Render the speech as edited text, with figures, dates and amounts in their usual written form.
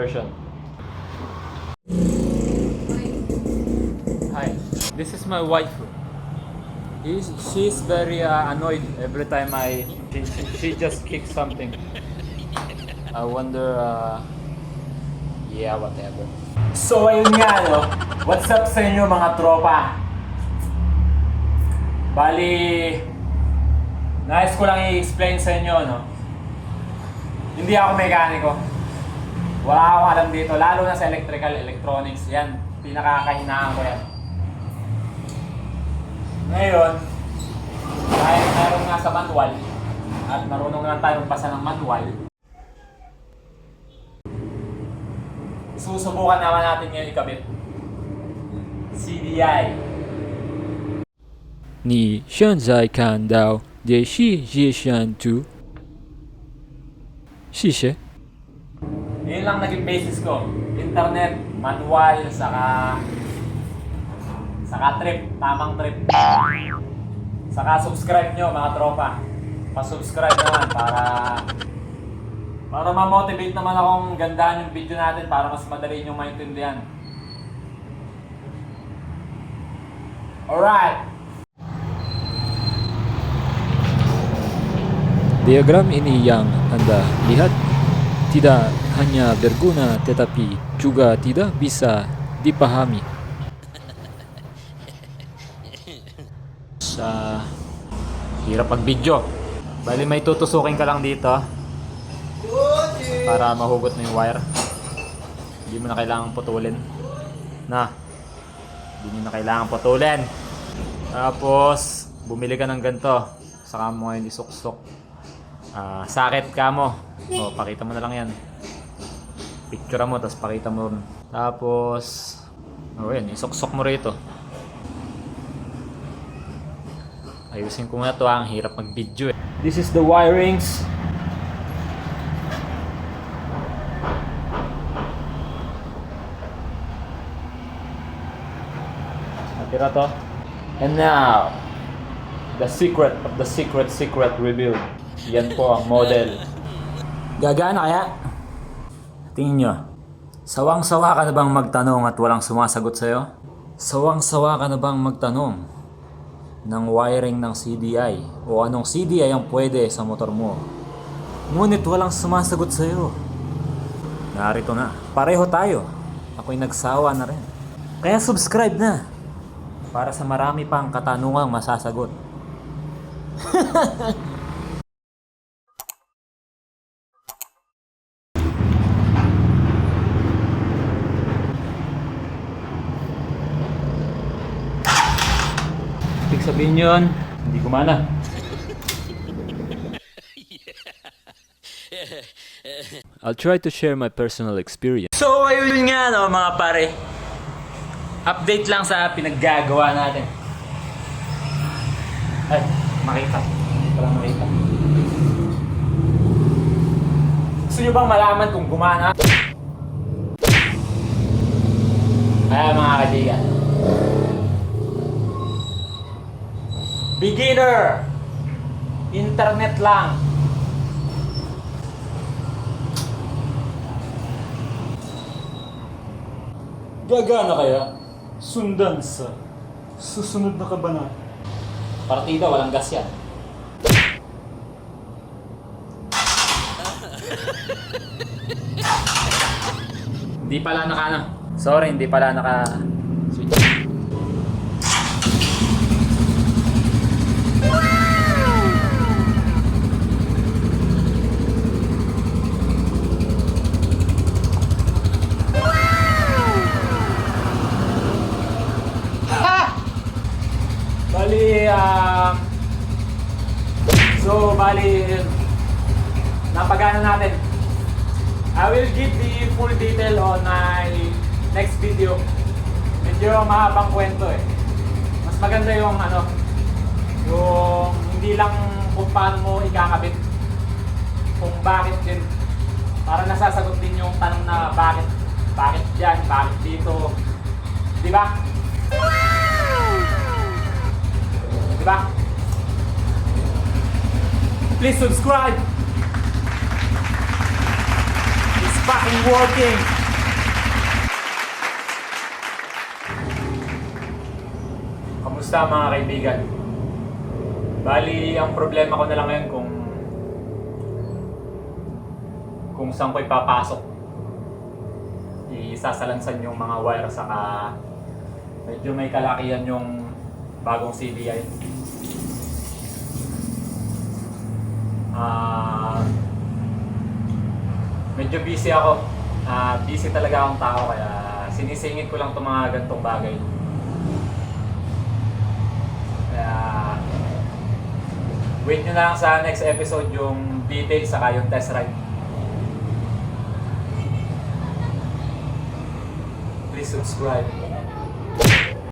version. Hi, this is my wife. She's very annoyed every time she just kicks something. I wonder, yeah, whatever. So ayun nga no, what's up sa inyo mga tropa? Bali, nais ko lang i-explain sa inyo no. Hindi ako mekaniko. Wala akong alam dito, lalo na sa electrical, electronics. Yan, pinakakahinaan ko yan. Ngayon, dahil meron nga sa manual, at marunong naman tayo magpasa ng manual, susubukan naman natin ngayon ikabit. CDI. 你现在看到的是日线图，谢谢。 Yun lang naging basis ko. Internet, manual, saka trip, tamang trip. Saka subscribe nyo mga tropa. Pa-subscribe naman para ma-motivate naman akong gandaan yung video natin para mas madali nyo maintindihan. Alright! Diagram ini yang Anda lihat tidak hanya berguna tetapi juga tidak bisa dipahami. Sa hirap mag-video. Bali may tutusukin ka lang dito para mahugot mo yung wire. Hindi mo na kailangang putulin. Hindi mo na kailangang putulin. Tapos bumili ka ng ganito. Saka mo ngayon isuksok. Sakit ka mo. O, pakita mo na lang yan. Picture mo, tapos pakita mo. Tapos, yan, isuksok mo rito. Ayusin ko nga to, ang hirap mag-video eh. This is the wirings. Natira to. And now, the secret of the secret revealed. Yan po ang model. Gagana kaya? Tingin nyo. Sawang-sawa ka na bang magtanong at walang sumasagot sa'yo? Sawang-sawa ka na bang magtanong ng wiring ng CDI o anong CDI ang pwede sa motor mo? Ngunit walang sumasagot sa'yo. Narito na. Pareho tayo. Ako'y nagsawa na rin. Kaya subscribe na para sa marami pang katanungang masasagot. Ibig sabihin yun, hindi gumana. I'll try to share my personal experience. So ayun nga no mga pare. Update lang sa pinaggagawa natin. Ay, makita. Walang makita. Gusto nyo bang malaman kung gumana? Ay mga kaibigan. Beginner! Internet lang. Gagana kaya? Sundan sa susunod na kabanata. Partida, walang gas yan. Hindi pala Sorry, hindi pala naka-switch. Bali, napagana natin. I will give the full detail on my next video. Medyo mahabang kwento eh. Mas maganda yung yung hindi lang kung paano mo ikakabit, kung bakit din. Para nasasagot din yung tanong na bakit dyan, bakit dito. Diba? Diba? Please subscribe. It's fucking working. what's up mga kaibigan? Bali, ang problema ko na lang ngayon kung saan ko ipapasok. Isasalansan yung mga wire, saka medyo may kalakihan yung bagong CDI. Medyo busy ako. Busy talaga akong tao, kaya sinisingit ko lang itong mga gantong bagay. Kaya wait nyo na lang sa next episode yung details saka yung test ride. Please subscribe.